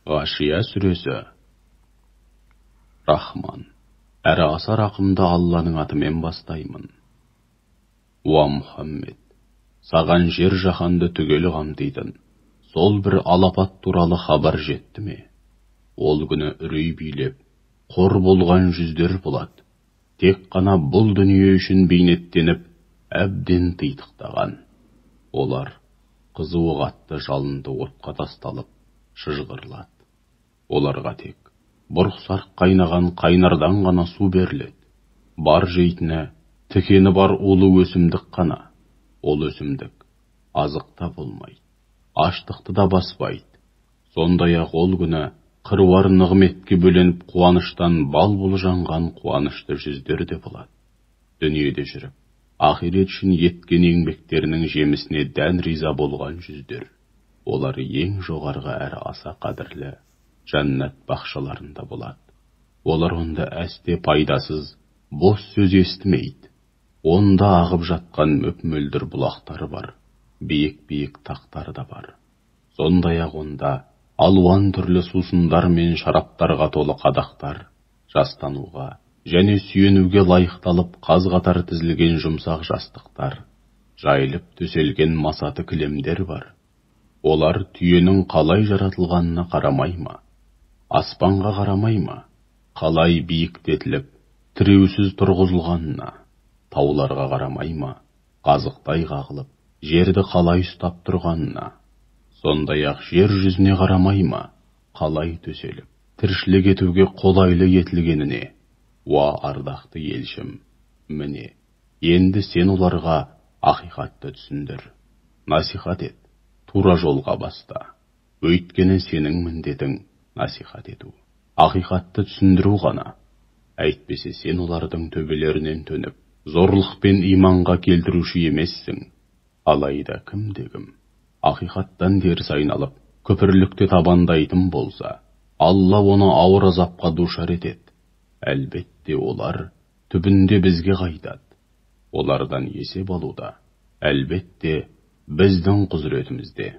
Ғашия сүресі. Рахман. Әрі аса рақымды Алланың атымен бастаймын. Уа Мұхаммед, саған жер жаһанды түгел қамтитын сол бір алапат туралы хабар жетті ме? Ол күні үрей билеп, қор болған жүздер болады. Тек қана бұл дүние үшін бейнеттеніп, әбден титықтаған. Олар қызуы қатты жалынды отқа тасталып, шыжғырлады. Оларға тек бұрқ-сарқ қайнаған қайнардан ғана су беріледі. Бар жейтіні, тікені бар улы өсімдік қана. Ол өсімдік азықта болмайды, аштықты да баспайды. Сондай-ақ ол күні қыруар нығметке бөленіп қуаныштан бал бұл жанған қуанышты жүздер де болады. Дүниеде жүріп, ақирет үшін еткен еңбектерінің жемісіне дән риза болған жүздер. Олар ең жоғарғы әрі аса қадірлі жәннат бақшаларында болады. Олар онда әсте пайдасыз, бос сөз естімейді. Онда ағып жатқан мөп-мөлдір бұлақтары бар, биік-биік тақтары да бар. Сондай-ақ онда алуан түрлі сусындар мен шараптарға толы қадақтар, жастануға және сүйенуге лайықталып қаз-қатар тізілген жұмсақ жастықтар, жайылып төселген масаты кілемдер бар. Олар түйенің қалай жаратылғанына қарамай ма? Аспанға қарамай ма? Қалай биіктетіліп, тіреусіз тұрғызылғанына? Тауларға қарамай ма? Қазықтай қағылып, жерді қалай ұстап тұрғанына? Сондай-ақ жер жүзіне қарамай ма? Қалай төселіп, тіршілік етуге қолайлы етілгеніне? Уа ардақты елшім, міне, енді сен оларға ақиқатты түсіндір. Насихат ет, тура жолға баста. Өйткені сенің міндетің насихат ету, ақиқатты түсіндіру ғана. Әйтпесе сен олардың төбелерінен төніп, зорлықпен иманға келтіруші емессің. Алайда кімде-кім ақиқаттан теріс айналып, күпірлікте табандайтын болса, Алла оны ауыр азапқа душар етеді. Әлбетте олар түбінде бізге қайтады. Олардан есеп алуда, әлбетте біздің құзыретімізде.